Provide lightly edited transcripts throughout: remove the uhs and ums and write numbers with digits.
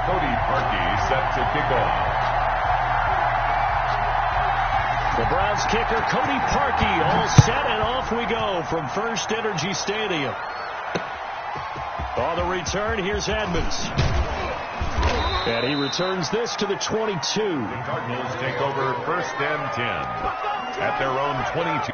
Cody Parkey set to kick off. The Browns kicker, Cody Parkey, all set, and off we go from First Energy Stadium. On the return, here's Edmonds. And he returns this to the 22. The Cardinals take over 1st and 10 at their own 22.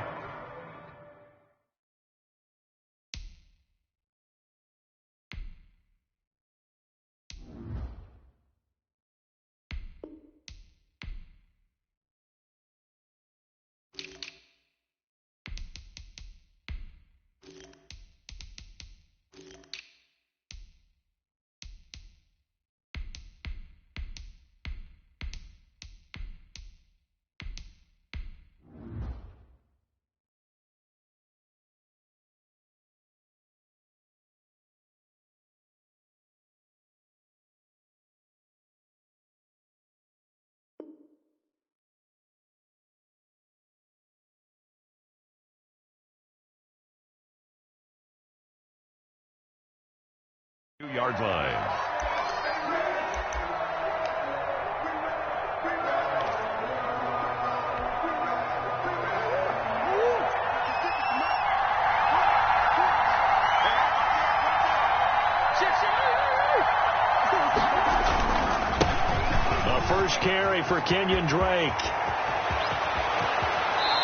Yard line. The first carry for Kenyon Drake.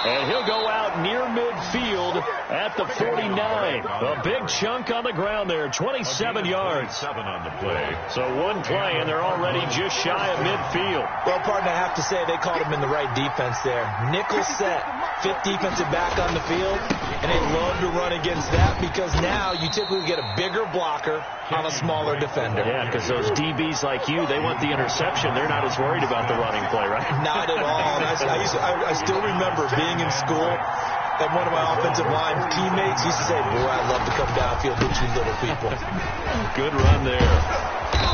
And he'll go out near midfield at the 49. A big chunk on the ground there, 27 yards. 7 on the play. So one play, and they're already just shy of midfield. Well, partner, I have to say they called him in the right defense there. Nickel set, 5th defensive back on the field, and they love to run against that because now you typically get a bigger blocker on a smaller defender. Yeah, because those DBs like you, they want the interception. They're not as worried about the running play, right? Not at all. I still remember being in school, and one of my offensive line teammates used to say, boy, I'd love to come downfield with you little people. Good run there.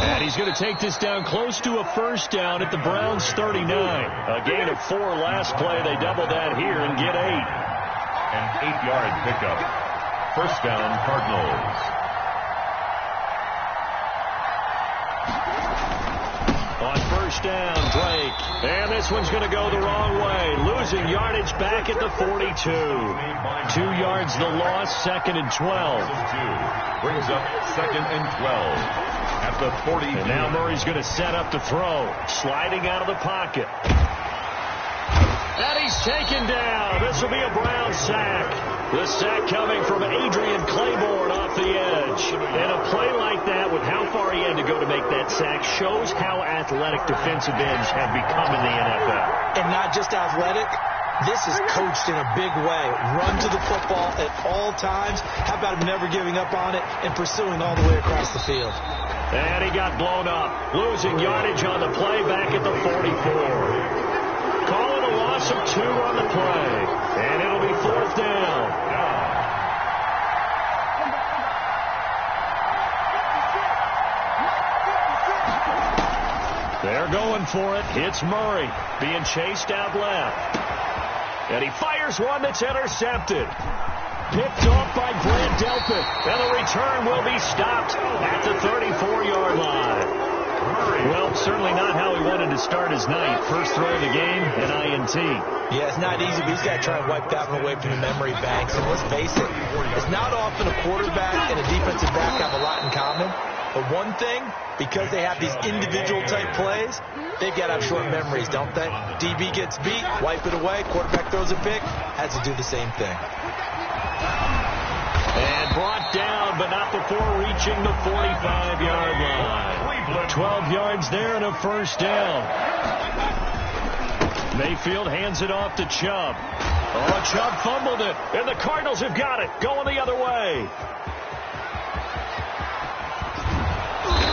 And he's going to take this down close to a first down at the Browns' 39. A gain of 4 last play. They double that here and get 8. An 8-yard pickup. First down, Cardinals. On first down, Drake. And this one's going to go the wrong way. Losing yardage back at the 42. 2 yards the loss, 2nd and 12. Brings up 2nd and 12 at the 40. And now Murray's going to set up to throw. Sliding out of the pocket. And he's taken down. This will be a Brown sack. The sack coming from Adrian Claiborne off the edge. And a play like that, with how far he had to go to make that sack, shows how athletic defensive ends have become in the NFL. And not just athletic. This is coached in a big way. Run to the football at all times. How about him never giving up on it and pursuing all the way across the field? And he got blown up. Losing yardage on the play back at the 44. Call it a loss of 2 on the play. And it'll be 4th down. They're going for it. It's Murray being chased out left. And he fires one that's intercepted. Picked off by Grant Delpit. And the return will be stopped at the 34-yard line. Well, certainly not how he wanted to start his night. First throw of the game, an INT. Yeah, it's not easy, but he's got to try and wipe that one away from the memory banks. And let's face it, it's not often a quarterback and a defensive back have a lot in common. But one thing, because they have these individual-type plays, they've got to have short memories, don't they? DB gets beat, wipe it away, quarterback throws a pick, has to do the same thing. And brought down, but not before reaching the 45-yard line. 12 yards there and a first down. Mayfield hands it off to Chubb. Oh, Chubb fumbled it, and the Cardinals have got it, going the other way.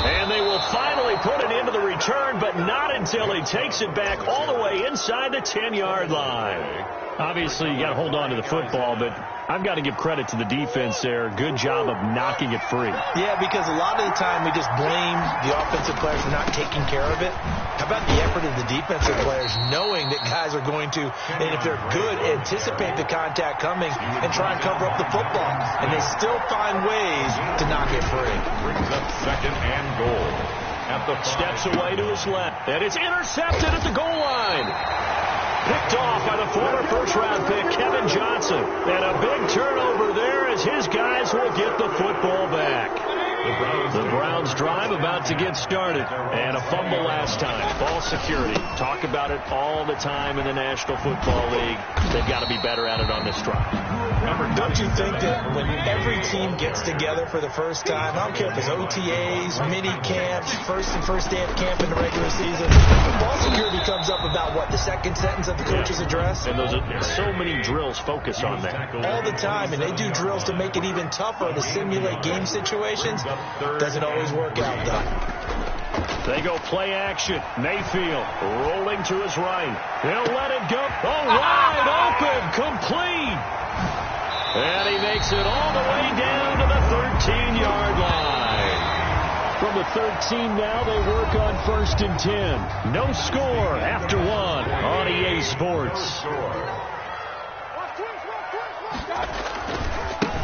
And they will finally put an end to the return, but not until he takes it back all the way inside the 10-yard line. Obviously, you got to hold on to the football, but I've got to give credit to the defense there. Good job of knocking it free. Yeah, because a lot of the time we just blame the offensive players for not taking care of it. How about the effort of the defensive players knowing that guys are going to, and if they're good, anticipate the contact coming and try and cover up the football. And they still find ways to knock it free. Brings up 2nd and goal Steps away to his left. And it's intercepted at the goal line. Picked off by the former first-round pick, Kevin Johnson. And a big turnover there as his guys will get the football back. The Browns drive about to get started. And a fumble last time. Ball security. Talk about it all the time in the National Football League. They've got to be better at it on this drive. Don't you think that when every team gets together for the first time, I don't care if it's OTAs, mini camps, first day of camp in the regular season, ball security comes up about, what, the second sentence of the coach's address? And those are so many drills focus on that. All the time, and they do drills to make it even tougher to simulate game situations. Doesn't always work out, though. They go play action. Mayfield rolling to his right. He'll let it go. Oh, wide open, complete. And he makes it all the way down to the 13-yard line. From the 13 now, they work on 1st and 10. No score after one on EA Sports.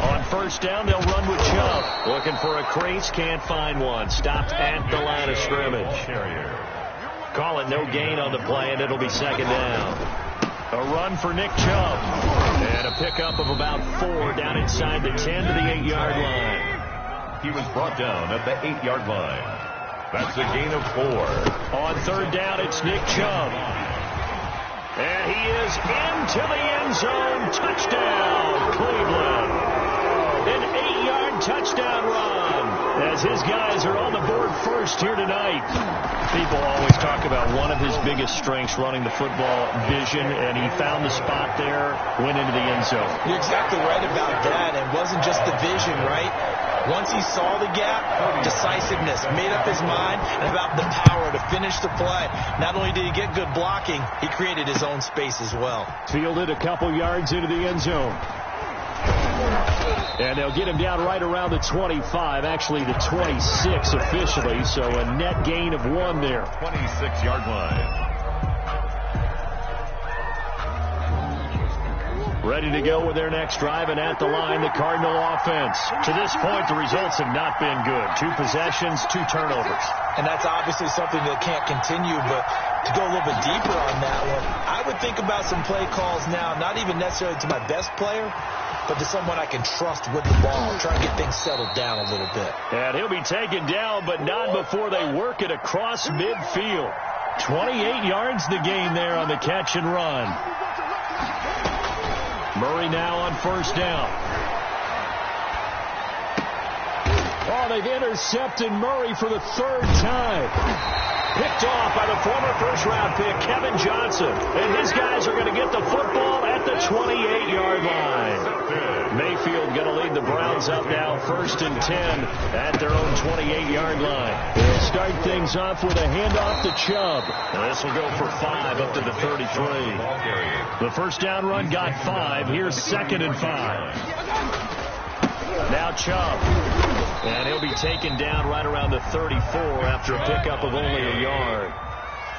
On 1st down, they'll run with Chubb. Looking for a crease, can't find one. Stopped at the line of scrimmage. Call it no gain on the play, and it'll be 2nd down. A run for Nick Chubb. And a pickup of about 4 down inside the 10 to the 8-yard line. He was brought down at the 8-yard line. That's a gain of 4. On 3rd down, it's Nick Chubb. And he is into the end zone. Touchdown, Cleveland. An 8-yard touchdown run as his guys are on the board first here tonight. People always talk about one of his biggest strengths, running the football, vision, and he found the spot there, went into the end zone. You're exactly right about that. It wasn't just the vision, right? Once he saw the gap, decisiveness, made up his mind, and about the power to finish the play. Not only did he get good blocking, he created his own space as well. Fielded a couple yards into the end zone. And they'll get him down right around the 25, actually the 26 officially, so a net gain of 1 there. 26-yard line. Ready to go with their next drive, and at the line, the Cardinal offense. To this point, the results have not been good. 2 possessions, 2 turnovers. And that's obviously something that can't continue, but to go a little bit deeper on that one, I would think about some play calls now, not even necessarily to my best player, but to someone I can trust with the ball, try and get things settled down a little bit. And he'll be taken down, but not before they work it across midfield. 28 yards the gain there on the catch and run. Murray now on 1st down. Oh, they've intercepted Murray for the 3rd time. Picked off by the former first-round pick, Kevin Johnson. And his guys are going to get the football at the 28-yard line. Mayfield going to lead the Browns up now, 1st and 10 at their own 28-yard line. They'll start things off with a handoff to Chubb. And this will go for 5 up to the 33. The 1st down run got 5. Here's 2nd and 5. Now Chubb. And he'll be taken down right around the 34 after a pickup of only a yard.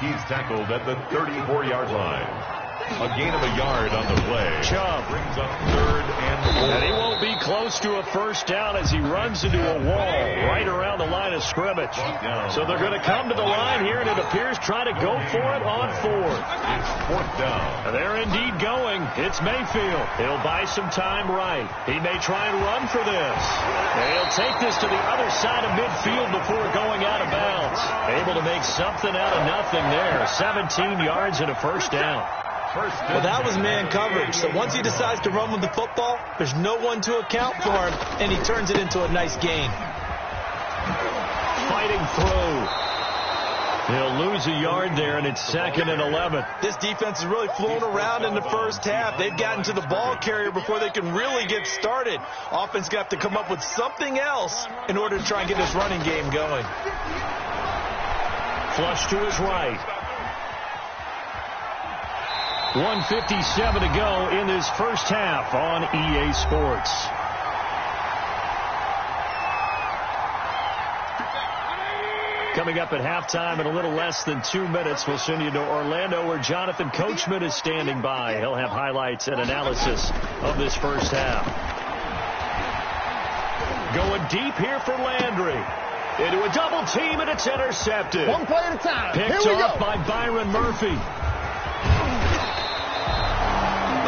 He's tackled at the 34-yard line. A gain of a yard on the play. Chubb brings up 3rd and 4. And he won't be close to a 1st down as he runs into a wall right around the line of scrimmage. So they're going to come to the line here, and it appears try to go for it on 4th. It's 4th down. And they're indeed going. It's Mayfield. He'll buy some time right. He may try and run for this. And he'll take this to the other side of midfield before going out of bounds. Able to make something out of nothing there. 17 yards and a 1st down. Well, that was man coverage. So once he decides to run with the football, there's no one to account for him, and he turns it into a nice gain. Fighting through. He'll lose a yard there, and it's 2nd and 11. This defense has really flown around in the first half. They've gotten to the ball carrier before they can really get started. Offense got to come up with something else in order to try and get this running game going. Flush to his right. 1:57 to go in this first half on EA Sports. Coming up at halftime in a little less than 2 minutes, we'll send you to Orlando where Jonathan Coachman is standing by. He'll have highlights and analysis of this first half. Going deep here for Landry. into a double team, and it's intercepted. One play at a time. Picked off by Byron Murphy.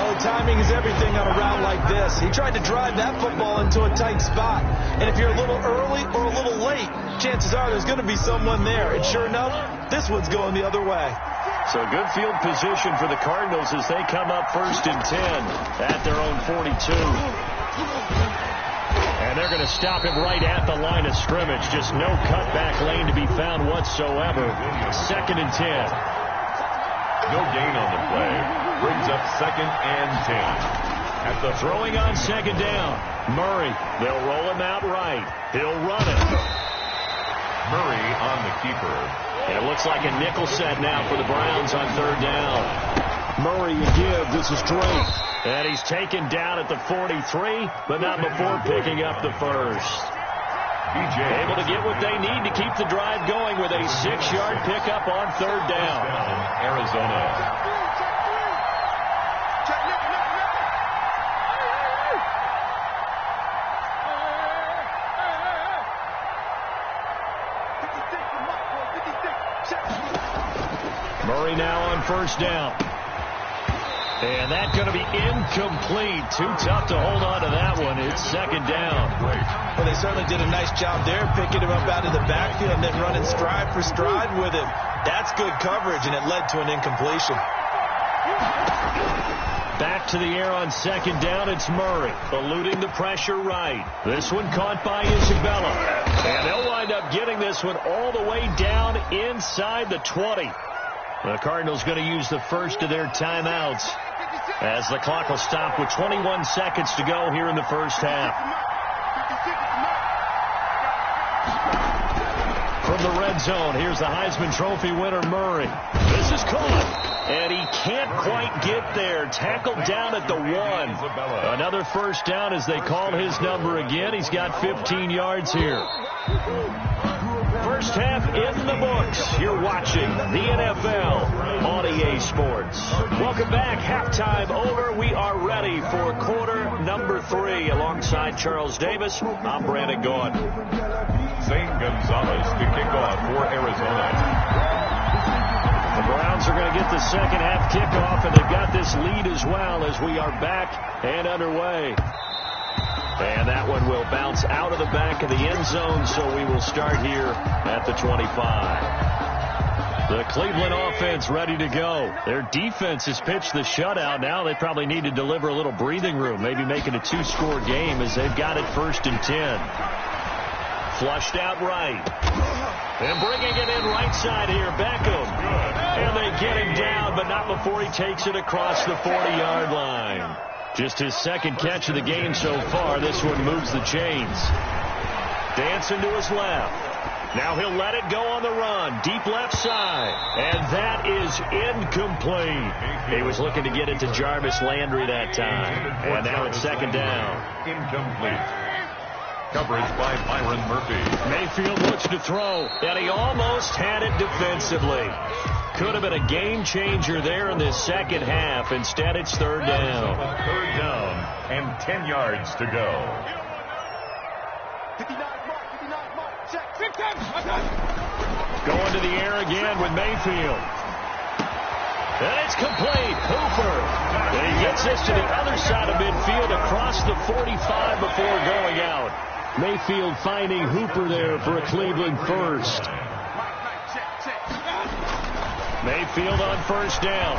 Oh, timing is everything on a route like this. He tried to drive that football into a tight spot. And if you're a little early or a little late, chances are there's going to be someone there. And sure enough, this one's going the other way. So good field position for the Cardinals as they come up 1st and 10 at their own 42. And they're going to stop him right at the line of scrimmage. Just no cutback lane to be found whatsoever. 2nd and 10. No gain on the play. Brings up 2nd and 10. At the throwing on 2nd down. Murray. They'll roll him out right. He'll run it. Murray on the keeper. And it looks like a nickel set now for the Browns on 3rd down. Murray again. This is Drake. And he's taken down at the 43, but not before picking up the first. Able to get what they need to keep the drive going with a 6-yard pickup on 3rd down. Arizona. Murray now on 1st down. And that's going to be incomplete. Too tough to hold on to that one. It's 2nd down. Well, they certainly did a nice job there, picking him up out of the backfield and then running stride for stride with him. That's good coverage, and it led to an incompletion. Back to the air on 2nd down. It's Murray, eluding the pressure right. This one caught by Isabella. And they'll wind up getting this one all the way down inside the 20. The Cardinals going to use the first of their timeouts as the clock will stop with 21 seconds to go here in the first half. From the red zone, here's the Heisman Trophy winner, Murray. This is caught, and he can't quite get there. Tackled down at the 1. Another 1st down as they call his number again. He's got 15 yards here. First half in the books. You're watching the NFL on EA Sports. Welcome back. Halftime over. We are ready for quarter number 3. Alongside Charles Davis, I'm Brandon Gaughan. Zane Gonzalez to kick off for Arizona. The Browns are going to get the second half kickoff, and they've got this lead as well as we are back and underway. And that one will bounce out of the back of the end zone, so we will start here at the 25. The Cleveland offense ready to go. Their defense has pitched the shutout. Now they probably need to deliver a little breathing room, maybe make it a 2-score game as they've got it 1st and 10. Flushed out right. And bringing it in right side here, Beckham. And they get him down, but not before he takes it across the 40-yard line. Just his 2nd catch of the game so far. This one moves the chains. Dancing to his left. Now he'll let it go on the run. Deep left side. And that is incomplete. He was looking to get it to Jarvis Landry that time. And now it's 2nd down. Incomplete. Coverage by Byron Murphy. Mayfield looks to throw. And he almost had it defensively. Could have been a game changer there in this second half. Instead, it's 3rd down. 3rd down and 10 yards to go. Going to the air again with Mayfield. And it's complete. Hooper. And he gets this to the other side of midfield across the 45 before going out. Mayfield finding Hooper there for a Cleveland first. Mayfield on 1st down.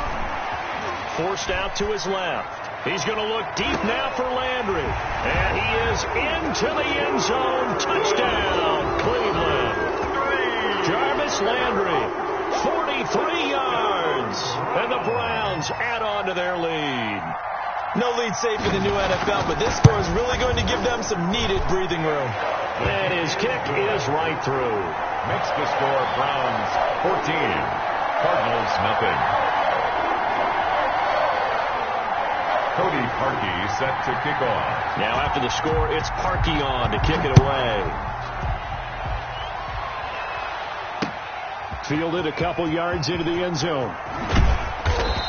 Forced out to his left. He's going to look deep now for Landry. And he is into the end zone. Touchdown, Cleveland. Jarvis Landry, 43 yards. And the Browns add on to their lead. No lead safe in the new NFL, but this score is really going to give them some needed breathing room. And his kick is right through. Makes the score Browns 14. Cardinals nothing. Cody Parkey set to kick off. Now after the score, it's Parkey on to kick it away. Fielded a couple yards into the end zone.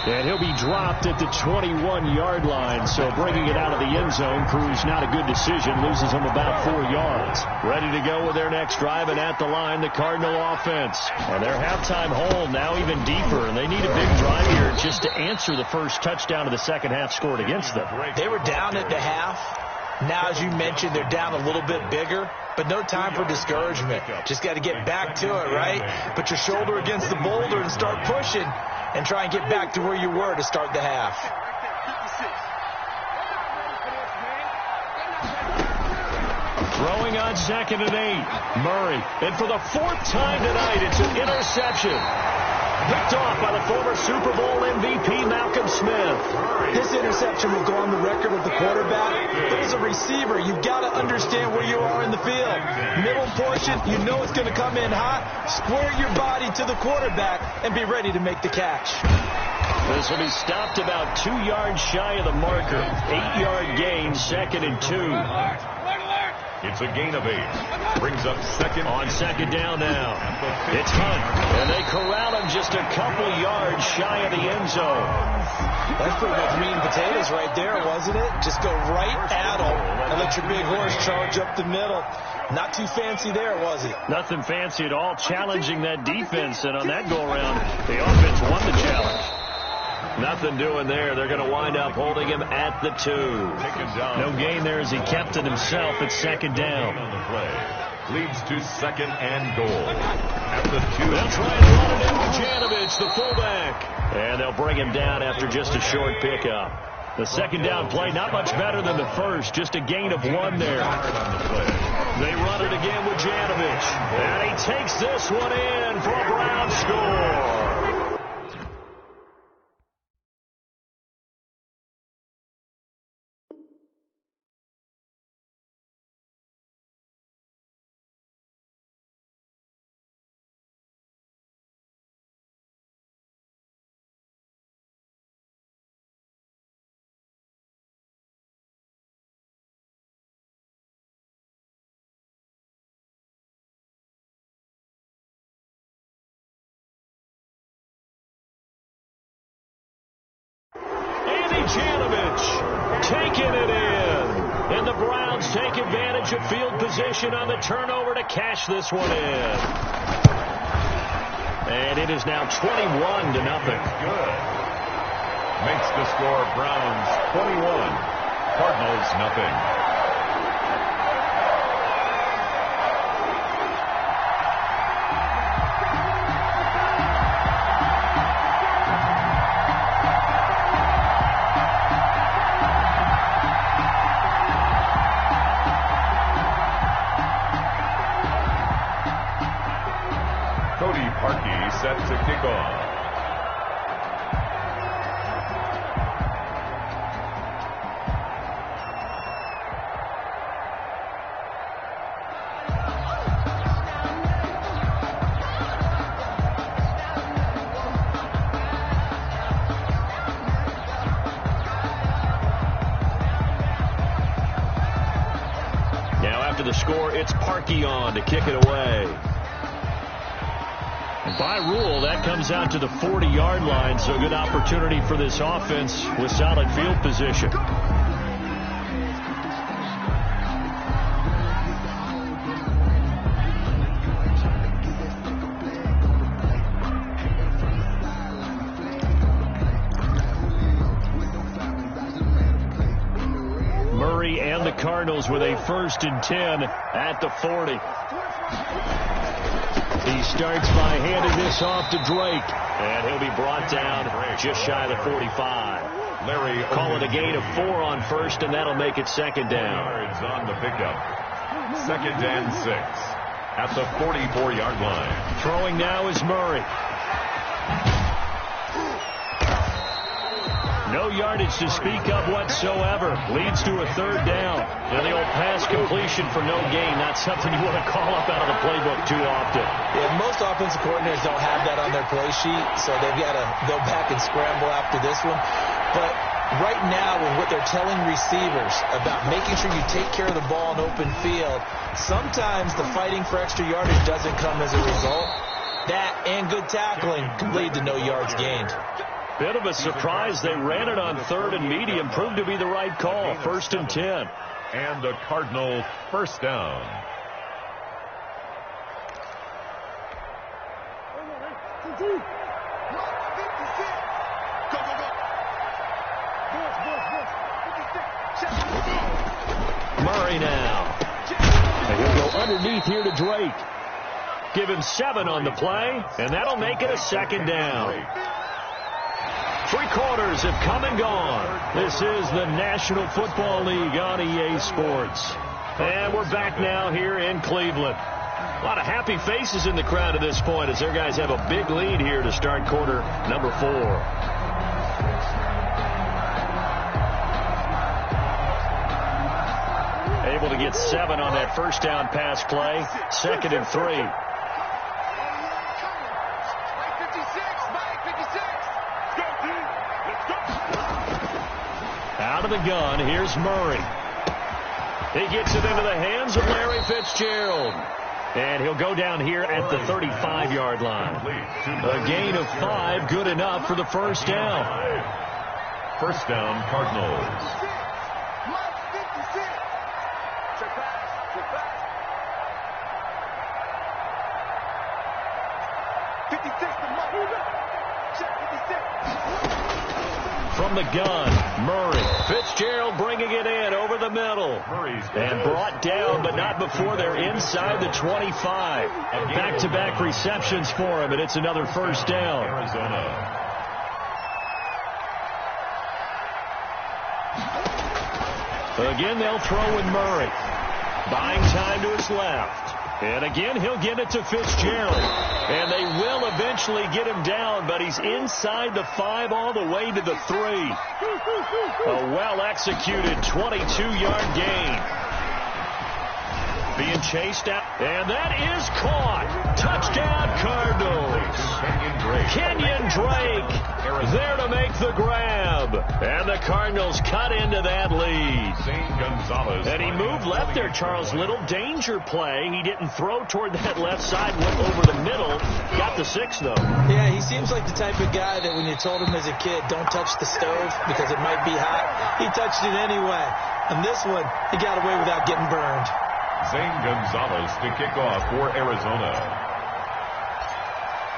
And he'll be dropped at the 21-yard line. So bringing it out of the end zone proves not a good decision. Loses him about 4 yards. Ready to go with their next drive, and at the line, the Cardinal offense. And their halftime hole now even deeper, and they need a big drive here just to answer the first touchdown of the second half scored against them. They were down at the half. Now, as you mentioned, they're down a little bit bigger, but no time for discouragement. Just got to get back to it, right? Put your shoulder against the boulder and start pushing and try and get back to where you were to start the half. Throwing on 2nd and 8. Murray. And for the 4th time tonight, it's an interception. Picked off by the former Super Bowl MVP, Malcolm Smith. This interception will go on the record of the quarterback. But as a receiver, you've got to understand where you are in the field. Middle portion, you know it's going to come in hot. Square your body to the quarterback and be ready to make the catch. This will be stopped about 2 yards shy of the marker. 8-yard gain, 2nd and 2. It's a gain of 8. Brings up second. On 2nd down now. It's Hunt. And they corral him just a couple yards shy of the end zone. That's pretty much meat and potatoes right there, wasn't it? Just go right at him and let your big horse charge up the middle. Not too fancy there, was it? Nothing fancy at all. Challenging that defense. And on that go-around, the offense won the challenge. Nothing doing there. They're going to wind up holding him at the 2. No gain there as he kept it himself at 2nd down. On the play. Leads to 2nd and goal. At the 2. They'll try and run it into Janovich, the fullback. And they'll bring him down after just a short pickup. The 2nd down play, not much better than the first. Just a gain of 1 there. They run it again with Janovich. And he takes this one in for a Brown score. Janovich taking it in. And the Browns take advantage of field position on the turnover to cash this one in. And it is now 21-0. Good. Makes the score Browns 21. Cardinals nothing. Set to kick off. Now after the score, it's Parkey on to kick it away. By rule, that comes out to the 40-yard line, so good opportunity for this offense with solid field position. Murray and the Cardinals with a 1st and 10 at the 40. He starts by handing this off to Drake. And he'll be brought down just shy of the 45. Larry call it a gain of 4 on 1st, and that'll make it 2nd down. Yards on the pickup. 2nd and 6 at the 44-yard line. Throwing now is Murray. No yardage to speak of whatsoever. Leads to a 3rd down. And the old pass completion for no gain. Not something you want to call up out of the playbook too often. Yeah, most offensive coordinators don't have that on their play sheet, so they've got to go back and scramble after this one. But right now, with what they're telling receivers about making sure you take care of the ball in open field, sometimes the fighting for extra yardage doesn't come as a result. That and good tackling can lead to no yards gained. Bit of a surprise. They ran it on 3rd and medium. Proved to be the right call. 1st and 10. And the Cardinal first down. Murray now. And he'll go underneath here to Drake. Give him 7 on the play, and that'll make it a 2nd down. 3 quarters have come and gone. This is the National Football League on EA Sports. And we're back now here in Cleveland. A lot of happy faces in the crowd at this point as their guys have a big lead here to start quarter number 4. Able to get 7 on that first down pass play. 2nd and 3. Out of the gun, here's Murray. He gets it into the hands of Larry Fitzgerald. And he'll go down here at the 35-yard line. A gain of 5, good enough for the first down. First down, Cardinals. From the gun, Murray. Fitzgerald bringing it in over the middle. And brought down, but not before they're inside the 25. Back-to-back receptions for him, and it's another first down. Arizona. Again, they'll throw with Murray. Buying time to his left. And again, he'll get it to Fitzgerald. And they will eventually get him down, but he's inside the 5 all the way to the 3. A well-executed 22-yard gain. Being chased out. And that is caught. Touchdown, Cardinals. Kenyon Drake there to make the grab. And the Cardinals cut into that lead. And he moved left there, Charles Little. Danger play. He didn't throw toward that left side. Went over the middle. Got the 6, though. Yeah, he seems like the type of guy that when you told him as a kid, don't touch the stove because it might be hot, he touched it anyway. And this one, he got away without getting burned. Zane Gonzalez to kick off for Arizona.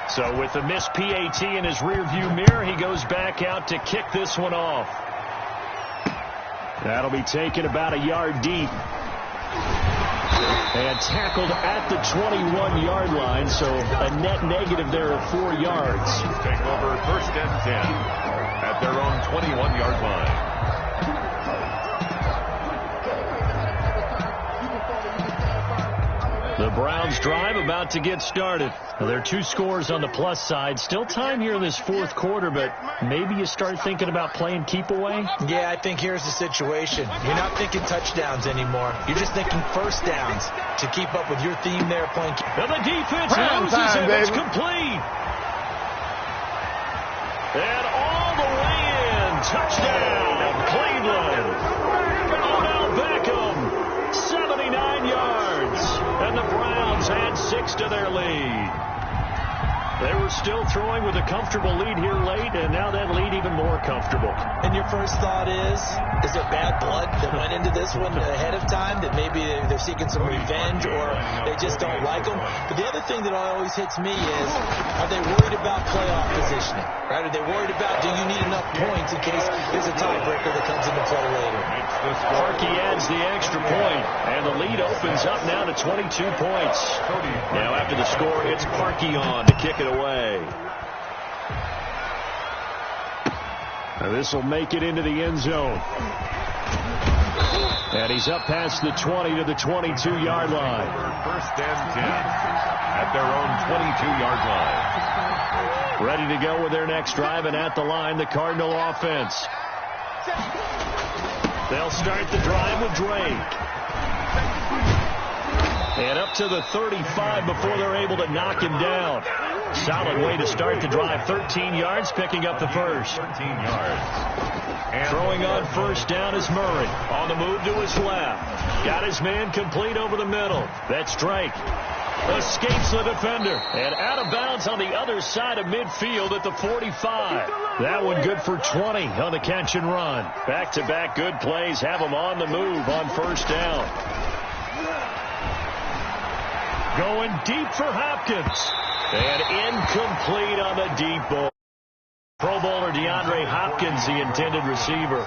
So with the missed PAT in his rearview mirror, he goes back out to kick this one off. That'll be taken about a yard deep. And tackled at the 21-yard line, so a net negative there of 4 yards. Take over 1st and 10 at their own 21-yard line. The Browns drive about to get started. Well, there are 2 scores on the plus side. Still time here in this 4th quarter, but maybe you start thinking about playing keep away? Yeah, I think here's the situation. You're not thinking touchdowns anymore. You're just thinking first downs to keep up with your theme there playing. And the defense loses it. It's complete. And all the way in. Touchdown, Cleveland. Odell Beckham, 79 yards. And the Browns add 6 to their lead. They were still throwing with a comfortable lead here late, and now that lead even more comfortable. And your first thought is there bad blood that went into this one ahead of time, that maybe they're seeking some revenge or they just don't like them? But the other thing that always hits me is, are they worried about playoff positioning? Right? Are they worried about, do you need enough points in case there's a tiebreaker that comes into play later? Parkey adds the extra point, and the lead opens up now to 22 points. Now after the score, it's Parkey on to kick it away. Now this will make it into the end zone. And he's up past the 20 to the 22-yard line. 1st and 10 at their own 22-yard line. Ready to go with their next drive, and at the line, the Cardinal offense. They'll start the drive with Drake. And up to the 35 before they're able to knock him down. Solid way to start the drive. 13 yards, picking up the first. 13 yards. And throwing on first down is Murray. On the move to his left. Got his man complete over the middle. That's Drake. Escapes the defender. And out of bounds on the other side of midfield at the 45. That one good for 20 on the catch and run. Back-to-back good plays have them on the move on first down. Going deep for Hopkins. And incomplete on the deep ball. Pro Bowler DeAndre Hopkins, the intended receiver.